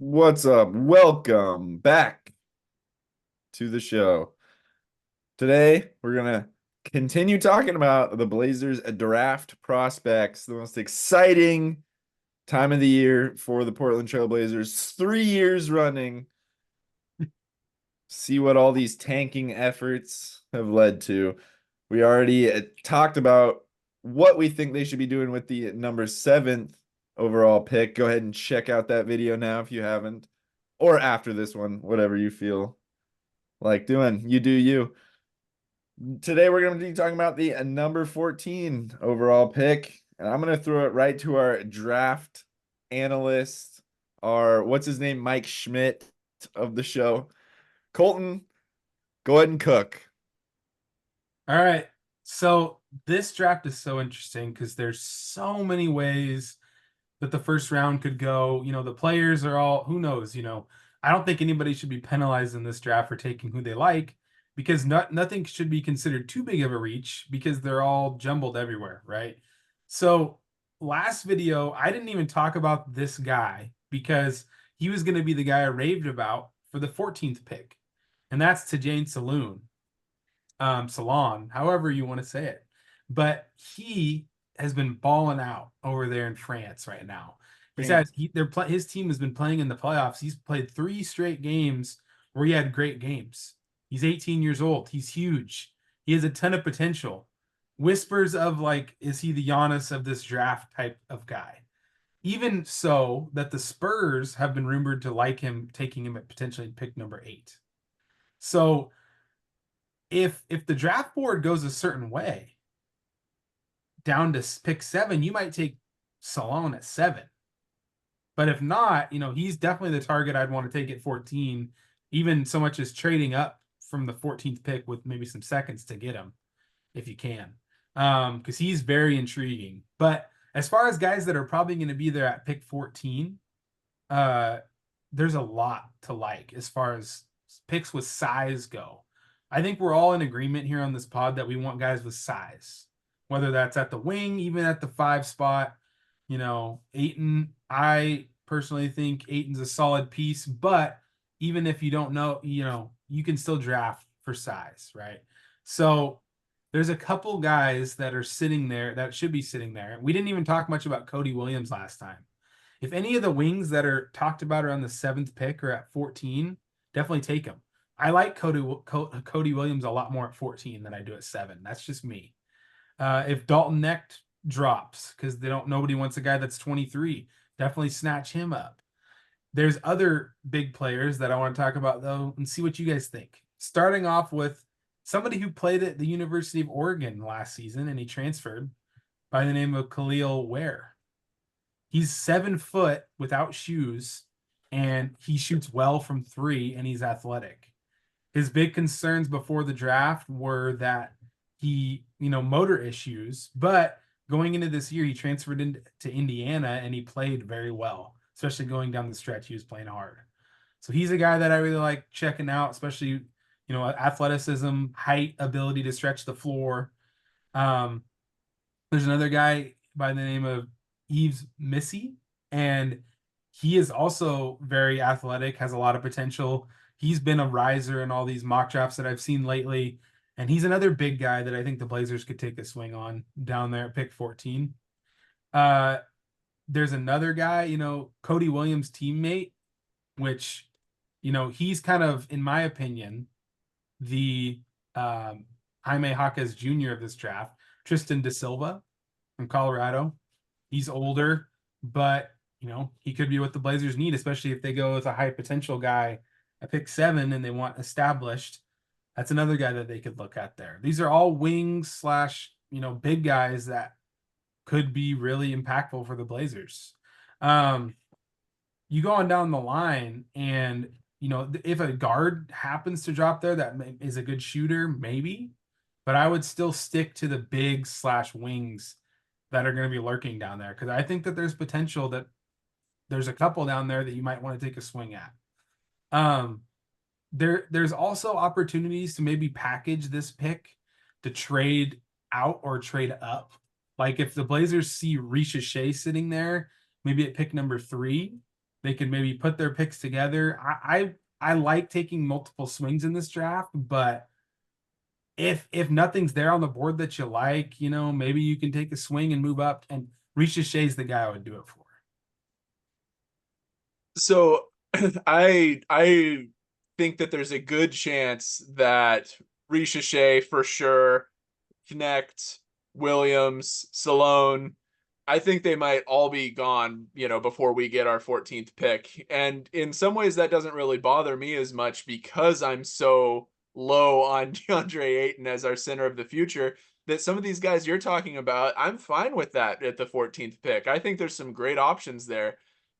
What's up? Welcome back to the show. Today, we're gonna continue talking about the Blazers draft prospects, the most exciting time of the year for the Portland Trail Blazers, 3 years running. See what all these tanking efforts have led to. We already talked about what we think they should be doing with the number seventh overall pick. Go ahead and check out that video now if you haven't, or after this one, whatever you feel like doing. You do you. Today we're going to be talking about the number 14 overall pick. And I'm going to throw it right to our draft analyst, our what's his name, Mike Schmidt of the show. Colton, go ahead and cook. All right. So this draft is so interesting because there's so many ways that the first round could go. The players are all, who knows, I don't think anybody should be penalized in this draft for taking who they like because nothing should be considered too big of a reach because they're all jumbled everywhere, right? So last video, I didn't even talk about this guy because he was going to be the guy I raved about for the 14th pick, and that's Tajane Saloon. Salon, however you want to say it. But he has been balling out over there in France right now. His team has been playing in the playoffs. He's played 3 straight games where he had great games. He's 18 years old. He's huge. He has a ton of potential. Whispers of like, is he the Giannis of this draft type of guy? Even so, that the Spurs have been rumored to like him, taking him at potentially pick number 8. So if the draft board goes a certain way, down to pick 7, you might take Salon at 7. But if not, he's definitely the target I'd want to take at 14, even so much as trading up from the 14th pick with maybe some seconds to get him if you can. Because he's very intriguing. But as far as guys that are probably going to be there at pick 14, uh, there's a lot to like as far as picks with size go. I think we're all in agreement here on this pod that we want guys with size, whether that's at the wing, even at the 5 spot. Ayton, I personally think Ayton's a solid piece, but even if you don't know, you can still draft for size, right? So there's a couple guys that are sitting there that should be sitting there. We didn't even talk much about Cody Williams last time. If any of the wings that are talked about around the 7th pick or at 14, definitely take them. I like Cody Williams a lot more at 14 than I do at 7. That's just me. If Dalton Knecht drops because nobody wants a guy that's 23, definitely snatch him up. There's other big players that I want to talk about though and see what you guys think. Starting off with somebody who played at the University of Oregon last season and he transferred, by the name of Khalil Ware. He's 7 foot without shoes, and he shoots well from 3, and he's athletic. His big concerns before the draft were that motor issues, but going into this year, he transferred into Indiana and he played very well, especially going down the stretch. He was playing hard. So he's a guy that I really like checking out, especially, athleticism, height, ability to stretch the floor. Um, there's another guy by the name of Yves Missy, and he is also very athletic, has a lot of potential. He's been a riser in all these mock drafts that I've seen lately, and he's another big guy that I think the Blazers could take a swing on down there at pick 14. Uh, there's another guy, Cody Williams' teammate, which, he's kind of, in my opinion, the Jaime Jaquez Jr. of this draft, Tristan Da Silva from Colorado. He's older, but he could be what the Blazers need, especially if they go with a high potential guy at pick 7 and they want established. That's another guy that they could look at there. These are all wings slash big guys that could be really impactful for the Blazers. Um, you go on down the line, and if a guard happens to drop there that is a good shooter, maybe, but I would still stick to the big slash wings that are going to be lurking down there because I think that there's potential that there's a couple down there that you might want to take a swing at. Um, there's also opportunities to maybe package this pick to trade out or trade up. Like if the Blazers see Risha Shea sitting there, maybe at pick number 3, They could maybe put their picks together. I like taking multiple swings in this draft, but if nothing's there on the board that you like, maybe you can take a swing and move up. And Risha Shea's the guy I would do it for. So I think that there's a good chance that Risha Shea for sure, Connect, Williams, Salone. I think they might all be gone, before we get our 14th pick. And in some ways, that doesn't really bother me as much because I'm so low on DeAndre Ayton as our center of the future that some of these guys you're talking about, I'm fine with that at the 14th pick. I think there's some great options there.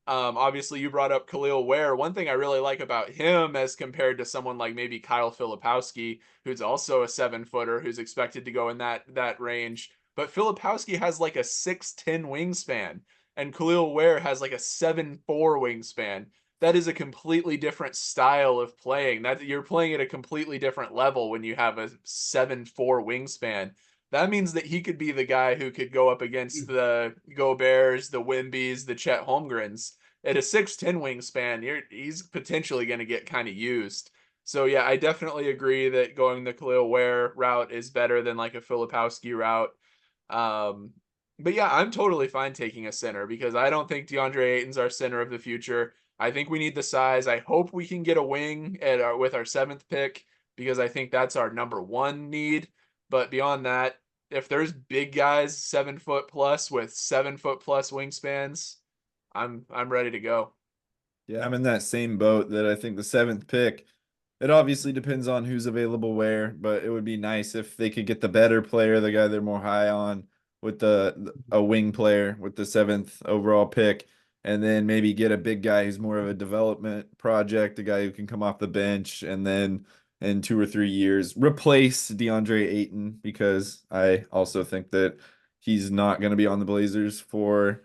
Obviously, you brought up Khalil Ware. One thing I really like about him as compared to someone like maybe Kyle Filipowski, who's also a 7-footer who's expected to go in that range. But Filipowski has like a 6'10" wingspan, and Khalil Ware has like a 7'4" wingspan. That is a completely different style of playing. That you're playing at a completely different level when you have a 7'4" wingspan. That means that he could be the guy who could go up against the Goberts, the Wimbies, the Chet Holmgrens. At a 6'10" wingspan, he's potentially going to get kind of used. So yeah, I definitely agree that going the Khalil Ware route is better than like a Filipowski route. Um, but yeah, I'm totally fine taking a center because I don't think DeAndre Ayton's our center of the future. I think we need the size. I hope we can get a wing with our 7th pick because I think that's our number one need. But beyond that, if there's big guys 7 foot plus with 7 foot plus wingspans, I'm ready to go. Yeah, I'm in that same boat that I think the 7th pick, it obviously depends on who's available where, but it would be nice if they could get the better player, the guy they're more high on, with a wing player with the 7th overall pick, and then maybe get a big guy who's more of a development project, a guy who can come off the bench, and then in 2 or 3 years replace DeAndre Ayton, because I also think that he's not going to be on the Blazers for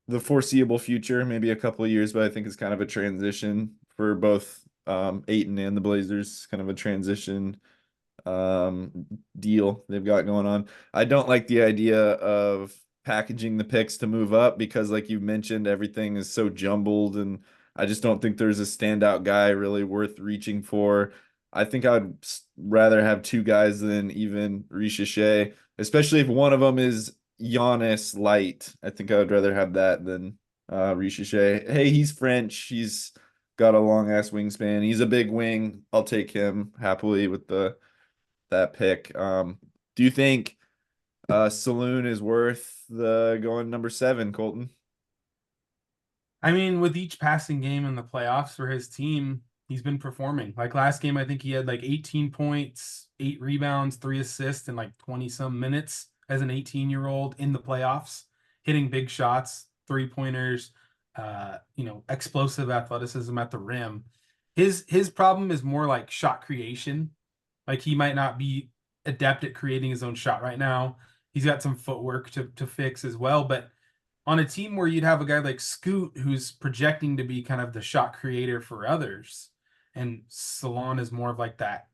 the foreseeable future, maybe a couple of years, but I think it's kind of a transition for both Ayton and the Blazers, kind of a transition um, deal they've got going on. I don't like the idea of packaging the picks to move up because, like you mentioned, everything is so jumbled, and I just don't think there's a standout guy really worth reaching for. I think I'd rather have two guys than even Risha Shea, especially if one of them is Giannis light. I think I would rather have that than Risha Shea. Hey, he's French. He's got a long ass wingspan. He's a big wing. I'll take him happily with that pick. Do you think Saloon is worth the going number 7, Colton? I mean, with each passing game in the playoffs for his team, he's been performing. Like last game, I think he had like 18 points, 8 rebounds, 3 assists in like 20 some minutes as an 18-year-old in the playoffs, hitting big shots, 3-pointers, explosive athleticism at the rim. His problem is more like shot creation. Like he might not be adept at creating his own shot right now. He's got some footwork to fix as well, but on a team where you'd have a guy like Scoot who's projecting to be kind of the shot creator for others, and Salon is more of like that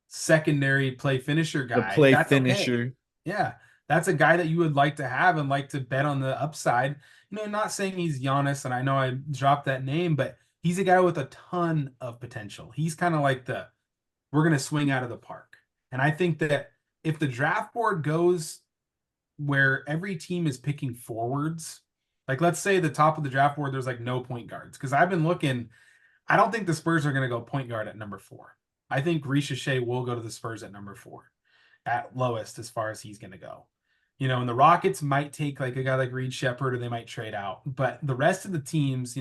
secondary play finisher The guy, play that's okay. finisher. Yeah, that's a guy that you would like to have and like to bet on the upside. Not saying he's Giannis, and I know I dropped that name, but he's a guy with a ton of potential. He's kind of like the we're going to swing out of the park. And I think that if the draft board goes where every team is picking forwards, like let's say the top of the draft board, there's like no point guards. Because I've been looking, I don't think the Spurs are going to go point guard at number 4. I think Risha Shea will go to the Spurs at number 4, at lowest as far as he's going to go. And the Rockets might take like a guy like Reed Shepard, or they might trade out. But the rest of the teams,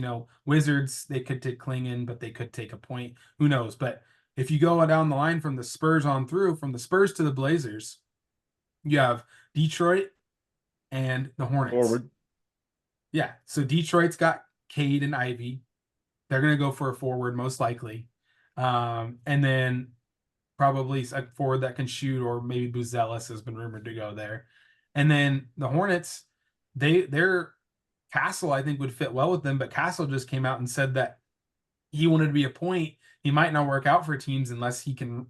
Wizards, they could take Klingon, but they could take a point. Who knows? But if you go down the line from the Spurs on through, from the Spurs to the Blazers, you have Detroit and the Hornets. Forward. Yeah. So Detroit's got Cade and Ivy. They're going to go for a forward, most likely. And then probably a forward that can shoot, or maybe Buzelis has been rumored to go there. And then the Hornets, their Castle, I think, would fit well with them, but Castle just came out and said that he wanted to be a point. He might not work out for teams unless he can,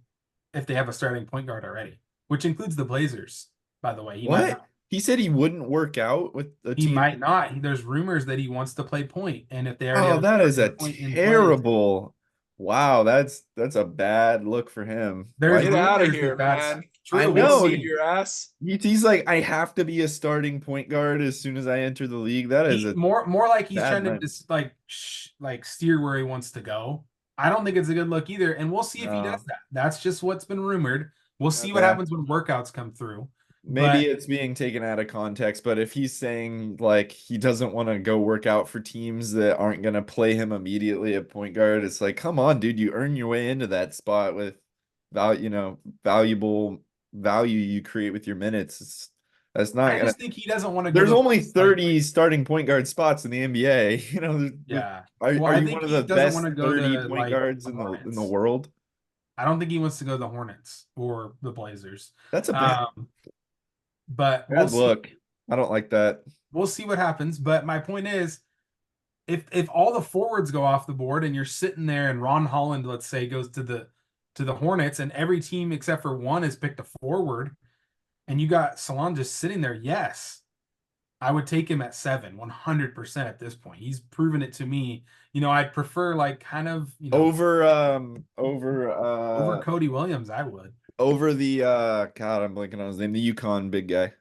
if they have a starting point guard already, which includes the Blazers, by the way. He might What? not. He said he wouldn't work out with a He team. might not. There's rumors that he wants to play point, and if they already Oh, have a that is starting a point in place, terrible. Wow, that's a bad look for him. there's Why? Get out of rumors here, that that's man. I true. We'll know. Save see. your ass. He's like, I have to be a starting point guard as soon as I enter the league. That is He a more like he's bad trying to man. just like steer where he wants to go. I don't think it's a good look either, and we'll see if he does No. that. That's just what's been rumored. We'll see what Okay. happens when workouts come through. Maybe But it's being taken out of context, but if he's saying like he doesn't want to go work out for teams that aren't going to play him immediately at point guard, it's like, come on, dude, you earn your way into that spot with valuable value you create with your minutes. That's not I gonna. just think he doesn't want to go There's to a only place like 30 starting point guard spots in the NBA. yeah. Are Well, are I you think one of he the doesn't want best to go 30 to point like guards the in the Hornets. world? I don't think he wants to go to the Hornets or the Blazers. That's a Um, but we'll bad see. look. I don't like that. We'll see what happens. But my point is, if all the forwards go off the board and you're sitting there and Ron Holland, let's say, goes to the Hornets and every team except for one has picked a forward, and you got Salon just sitting there, yes, I would take him at 7, 100% at this point. He's proven it to me. I'd prefer like kind of, over Cody Williams, I would. Over the God, I'm blanking on his name, the Yukon big guy.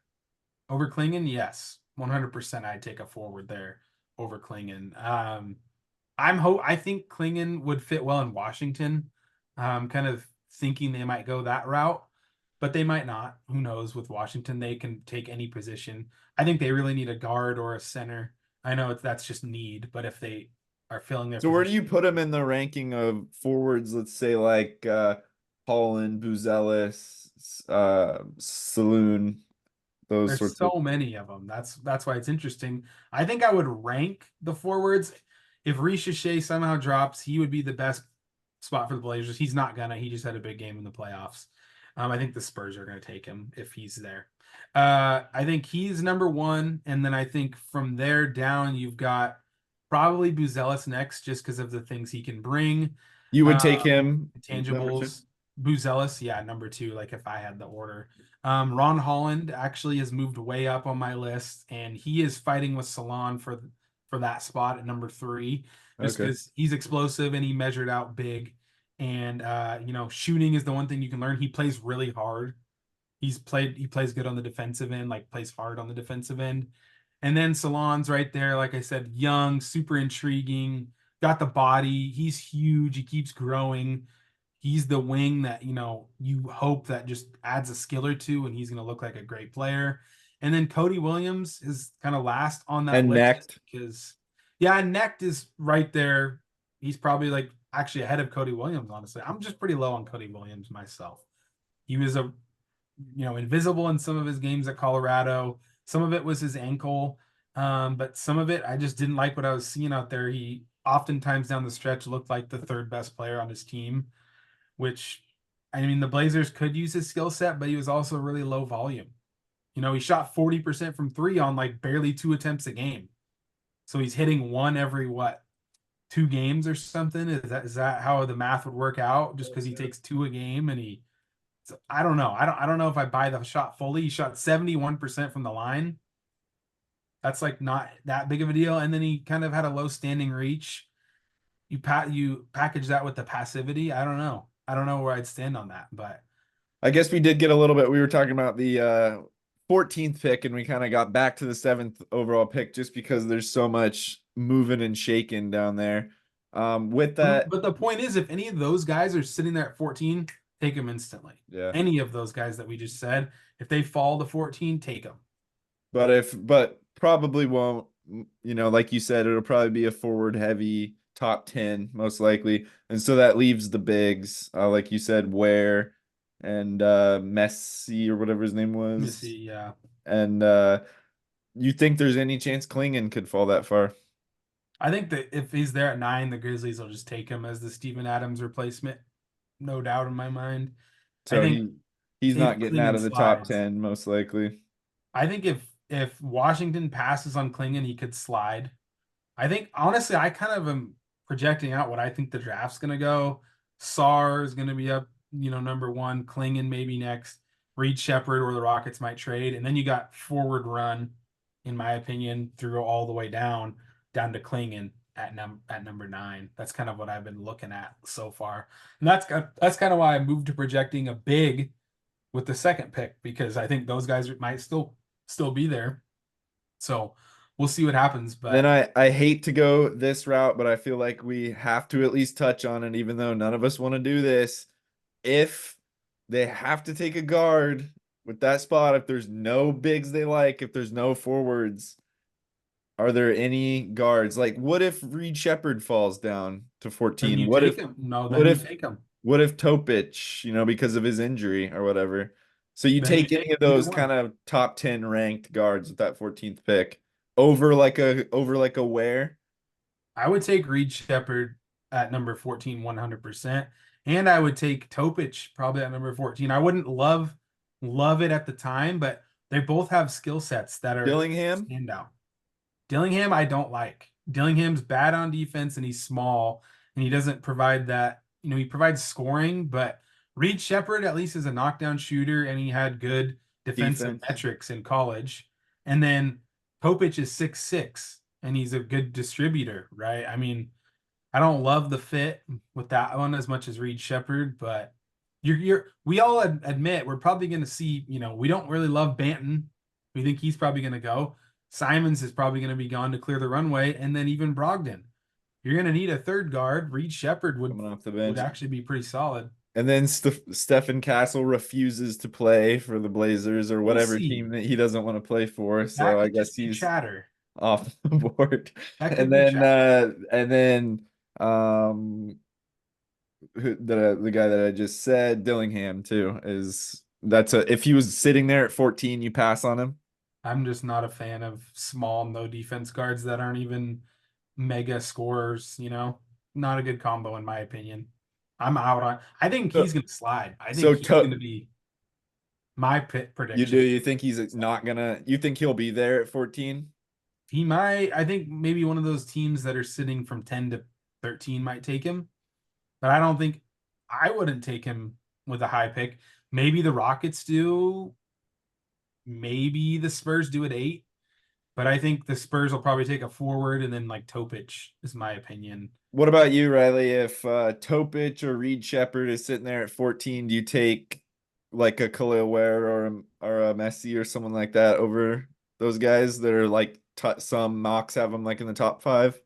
Over Klingon, yes. 100% I'd take a forward there over Klingon. I think Klingon would fit well in Washington. Kind of thinking they might go that route, but they might not. Who knows? With Washington, they can take any position. I think they really need a guard or a center. I know that's just need, but if they are filling their So where do you position, put him in the ranking of forwards? Let's say like Holland, Buzelis, Saloon, those there's sorts of. so many of them. That's why it's interesting. I think I would rank the forwards. If Shea somehow drops, he would be the best spot for the Blazers. He's not gonna. He just had a big game in the playoffs. I think the Spurs are gonna take him if he's there. I think he's number one, and then I think from there down, you've got probably Buzelis next, just because of the things he can bring. You would Uh, take him number two? Intangibles. Buzelis, yeah, number two. Like if I had the order. Ron Holland actually has moved way up on my list, and he is fighting with Salon for that spot at number 3, just Okay. because he's explosive and he measured out big. And shooting is the one thing you can learn. He plays really hard. He plays good on the defensive end, like plays hard on the defensive end. And then Salon's right there, like I said, young, super intriguing, got the body. He's huge. He keeps growing. He's the wing that, you hope that just adds a skill or two and he's going to look like a great player. And then Cody Williams is kind of last on that And list Necht. because, yeah, Necht is right there. He's probably like actually ahead of Cody Williams, honestly. I'm just pretty low on Cody Williams myself. He was invisible in some of his games at Colorado. Some of it was his ankle, but some of it I just didn't like what I was seeing out there. He oftentimes down the stretch looked like the third best player on his team, which I mean the Blazers could use his skill set, but he was also really low volume. He shot 40% from 3 on like barely 2 attempts a game. So he's hitting one every 2 games or something? Is that how the math would work out? Just because he takes 2 a game and I don't know. I don't know if I buy the shot fully. He shot 71% from the line. That's like not that big of a deal. And then he kind of had a low standing reach. You package that with the passivity. I don't know. I don't know where I'd stand on that, but I guess we did get a little bit. We were talking about the 14th pick, and we kind of got back to the 7th overall pick just because there's so much moving and shaking down there. With that, but the point is, if any of those guys are sitting there at 14, take them instantly. yeah. Any of those guys that we just said, if they fall to 14, take them. But probably won't. Like you said, it'll probably be a forward heavy top 10 most likely, and so that leaves the bigs, like you said, Ware and Messi or whatever his name was. Missy, yeah. And you think there's any chance Klingon could fall that far? I think that if he's there at 9, the Grizzlies will just take him as the Steven Adams replacement. No doubt in my mind. So I think he's if not getting out Klingon of the top slides, 10 most likely. I think if Washington passes on Klingon, he could slide. I think honestly, I kind of am projecting out what I think the draft's gonna go. Sar is gonna be up, number 1. Klingon maybe next. Reed Shepard or the Rockets might trade, and then you got forward run, in my opinion, through all the way down to Klingon at number 9. That's kind of what I've been looking at so far, and that's kind of why I moved to projecting a big with the second pick, because I think those guys might still be there. So we'll see what happens. Then But I hate to go this route, but I feel like we have to at least touch on it, even though none of us want to do this. If they have to take a guard with that spot, if there's no bigs they like, if there's no forwards, are there any guards? Like, what if Reed Shepard falls down to then 14? you What take if him. No, what then you if take him. what if Topic, because of his injury or whatever? So you Then you take take any of either those one. kind of top 10 ranked guards with that 14th pick over like a Ware? I would take Reed Shepard at number 14, 100%. And I would take Topic probably at number 14. I wouldn't love it at the time, but they both have skill sets that are Dillingham? standout. Dillingham, I don't like. Dillingham's bad on defense and he's small and he doesn't provide that. He provides scoring, but Reed Shepard at least is a knockdown shooter and he had good defensive Defense. metrics in college. And then Topic is 6'6" and he's a good distributor, right? I mean, I don't love the fit with that one as much as Reed Shepard, but we all admit we're probably going to see, we don't really love Banton. We think he's probably going to go. Simons is probably going to be gone to clear the runway, and then even Brogdon. You're going to need a third guard. Reed Shepard Coming off the would bench. actually be pretty solid. And then Stephen Castle refuses to play for the Blazers or We'll whatever see. team that he doesn't want to play for. That So I could guess just be he's chatter. off the board. That And could be then chatter. the guy that I just said, Dillingham too, if he was sitting there at 14, you pass on him. I'm just not a fan of small, no defense guards that aren't even mega scorers, Not a good combo in my opinion. I'm out on. I think So- he's going to slide. I so think he's going to be my prediction. You think he's not gonna, you think he'll be there at 14? He might. I think maybe one of those teams that are sitting from 10 to 13 might take him, but I don't think I wouldn't take him with a high pick. Maybe the Rockets do. Maybe the Spurs do at 8, but I think the Spurs will probably take a forward and then like Topic is my opinion. What about you, Riley? If Topic or Reed Shepard is sitting there at 14, do you take like a Khalil Ware or a Messi or someone like that over those guys that are like some mocks have them like in the top 5?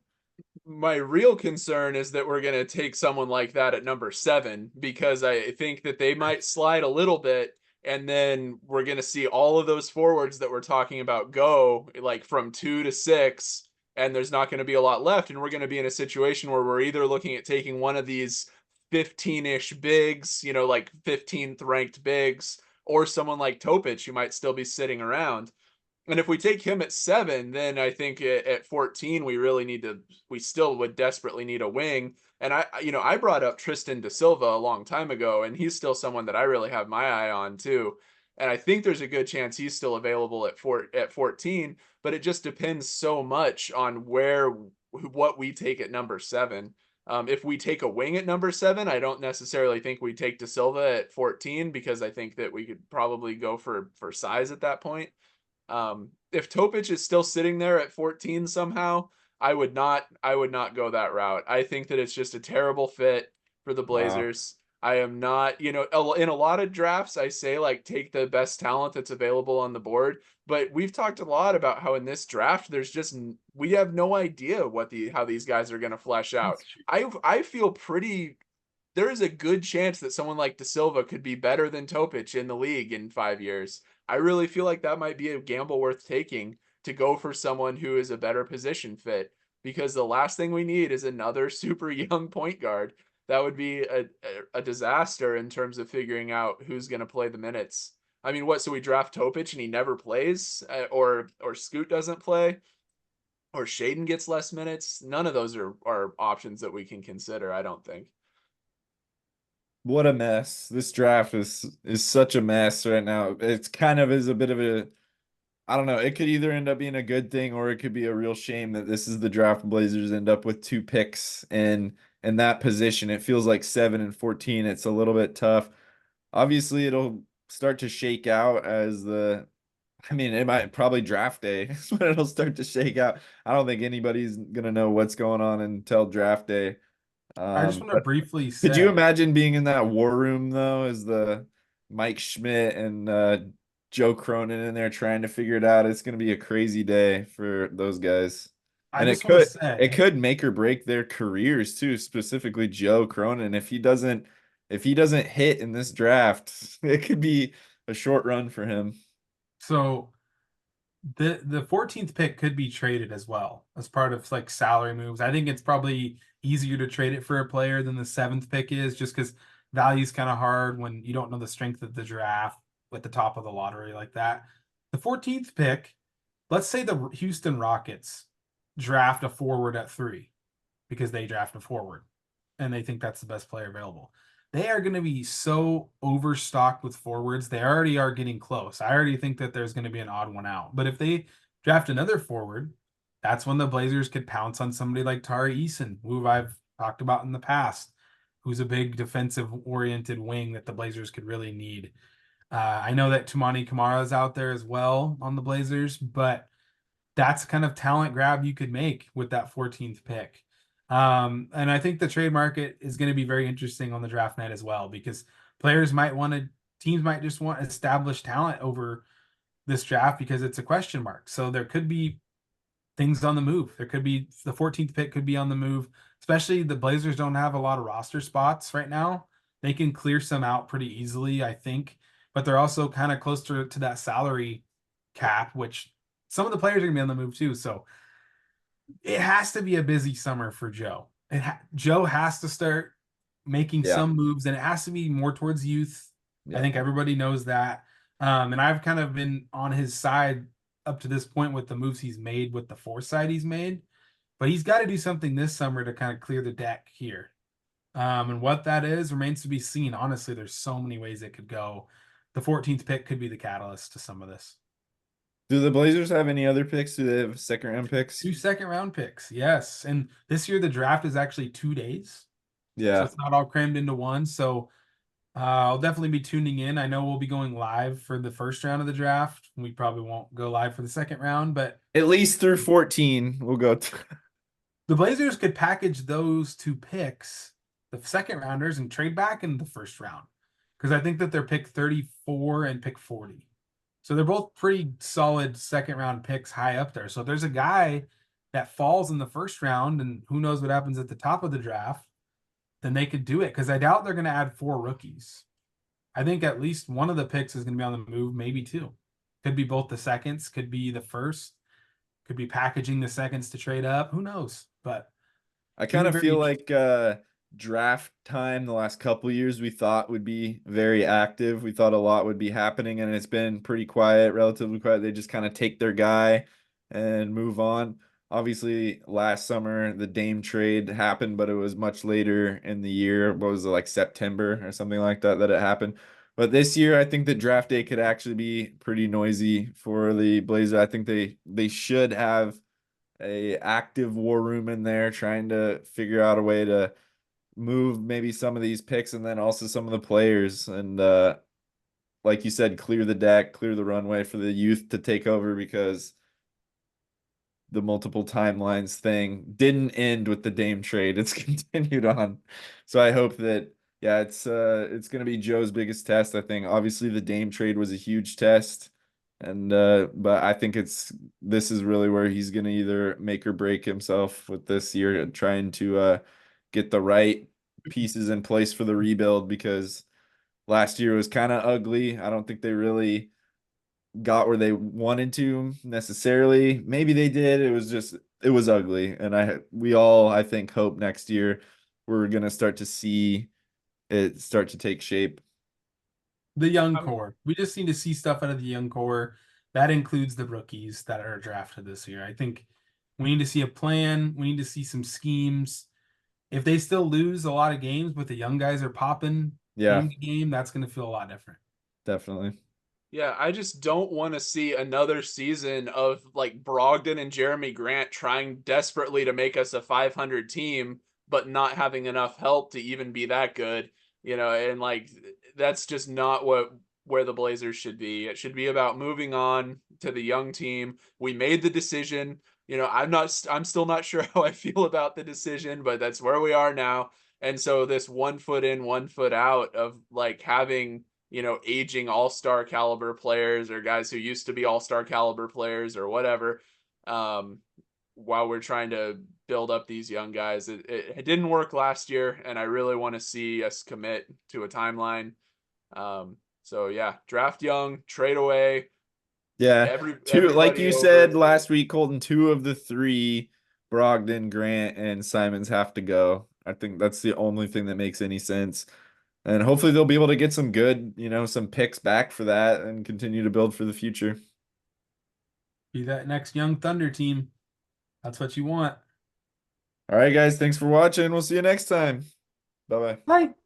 My real concern is that we're going to take someone like that at number 7 because I think that they might slide a little bit and then we're going to see all of those forwards that we're talking about go like from 2 to 6 and there's not going to be a lot left and we're going to be in a situation where we're either looking at taking one of these 15-ish bigs, like 15th ranked bigs or someone like Topic who might still be sitting around. And if we take him at 7, then I think at 14 we still would desperately need a wing. And I brought up Tristan da Silva a long time ago, and he's still someone that I really have my eye on too. And I think there's a good chance he's still available at 14, but it just depends so much on what we take at number 7. If we take a wing at number 7, I don't necessarily think we take da Silva at 14 because I think that we could probably go for size at that point. If Topic is still sitting there at 14 somehow, I would not go that route. I think that it's just a terrible fit for the Blazers. Wow. I am not, in a lot of drafts, I say like take the best talent that's available on the board. But we've talked a lot about how in this draft, we have no idea how these guys are going to flesh out. I feel there is a good chance that someone like da Silva could be better than Topic in the league in 5 years. I really feel like that might be a gamble worth taking to go for someone who is a better position fit because the last thing we need is another super young point guard. That would be a disaster in terms of figuring out who's going to play the minutes. I mean, so we draft Topic and he never plays or Scoot doesn't play or Shaden gets less minutes. None of those are options that we can consider, I don't think. What a mess. This draft is such a mess right now. It's kind of is a bit of I don't know. It could either end up being a good thing or it could be a real shame that this is the draft. Blazers end up with 2 picks in that position. It feels like 7 and 14. It's a little bit tough. Obviously, it'll start to shake out as I mean, it might probably draft day is when it'll start to shake out. I don't think anybody's gonna know what's going on until draft day. I just want to But briefly could you say, imagine being in that war room though, as the Mike Schmidt and Joe Cronin in there trying to figure it out? It's gonna be a crazy day for those guys. I And just want to say, it could make or break their careers too, specifically Joe Cronin. If he doesn't hit in this draft, it could be a short run for him. so the 14th pick could be traded as well as part of like salary moves. I think it's probably easier to trade it for a player than the 7th pick is, just because value's kind of hard when you don't know the strength of the draft at the top of the lottery like that. The 14th pick, let's say the Houston Rockets draft a forward at 3 because they draft a forward and they think that's the best player available. They are going to be so overstocked with forwards. They already are getting close. I already think that there's going to be an odd one out. But if they draft another forward, that's when the Blazers could pounce on somebody like Tari Eason, who I've talked about in the past, who's a big defensive oriented wing that the Blazers could really need. I know that Tumani Kamara is out there as well on the Blazers, but that's kind of talent grab you could make with that 14th pick. And I think the trade market is going to be very interesting on the draft night as well, because teams might just want established talent over this draft because it's a question mark. So there could be things on the move. There could be the 14th pick could be on the move, especially the Blazers don't have a lot of roster spots right now. They can clear some out pretty easily, I think, but they're also kind of close to that salary cap, which some of the players are going to be on the move too. So it has to be a busy summer for Joe. Joe has to start making Yeah. some moves, and it has to be more towards youth. Yeah. I think everybody knows that. And I've kind of been on his side up to this point with the moves he's made, with the foresight he's made. But he's got to do something this summer to kind of clear the deck here. And what that is remains to be seen. Honestly, there's so many ways it could go. The 14th pick could be the catalyst to some of this. Do the Blazers have any other picks? Do they have second round picks? 2 second-round picks, yes. And this year the draft is actually 2 days, so Yeah. it's not all crammed into one. So I'll definitely be tuning in. I know we'll be going live for the first round of the draft. We probably won't go live for the second round, but At least through 14, we'll go. the Blazers could package those 2 picks, the second rounders, and trade back in the first round, because I think that they're pick 34 and pick 40. So they're both pretty solid second round picks high up there. So if there's a guy that falls in the first round, and who knows what happens at the top of the draft, then they could do it, because I doubt they're going to add 4 rookies. I think at least one of the picks is going to be on the move, maybe 2. Could be both the seconds, could be the first, could be packaging the seconds to trade up. Who knows? But I kind of very feel like draft time the last couple years we thought would be very active. We thought a lot would be happening, and it's been pretty quiet, relatively quiet. They just kind of take their guy and move on. Obviously, last summer the Dame trade happened, but it was much later in the year. What was it, like September or something like that it happened? But this year, I think that draft day could actually be pretty noisy for the Blazers. I think they should have a active war room in there, trying to figure out a way to move maybe some of these picks, and then also some of the players, and like you said, clear the deck, clear the runway for the youth to take over, because the multiple timelines thing didn't end with the Dame trade. It's continued on. So I hope that, yeah, it's going to be Joe's biggest test. I think obviously the Dame trade was a huge test, and but I think this is really where he's going to either make or break himself with this year, trying to get the right pieces in place for the rebuild, because last year was kind of ugly. I don't think they really got where they wanted to necessarily. Maybe they did. It was ugly. And we all, I think, hope next year we're going to start to see it start to take shape. The young core. We just need to see stuff out of the young core. That includes the rookies that are drafted this year. I think we need to see a plan. We need to see some schemes. If they still lose a lot of games, but the young guys are popping game to game, that's going to feel a lot different. Definitely. Yeah, I just don't want to see another season of like Brogdon and Jeremy Grant trying desperately to make us a 500 team, but not having enough help to even be that good, and like that's just not what where the Blazers should be. It should be about moving on to the young team. We made the decision. I'm still not sure how I feel about the decision, but that's where we are now. And so this 1 foot in, 1 foot out of like having, aging all-star caliber players or guys who used to be all-star caliber players or whatever, while we're trying to build up these young guys. It didn't work last year, and I really want to see us commit to a timeline. So yeah, draft young, trade away. Yeah. Like Everybody you over. said last week, Colton, 2 of the 3, Brogdon, Grant, and Simons have to go. I think that's the only thing that makes any sense. And hopefully they'll be able to get some good, some picks back for that and continue to build for the future. Be that next young Thunder team. That's what you want. All right, guys. Thanks for watching. We'll see you next time. Bye-bye. Bye.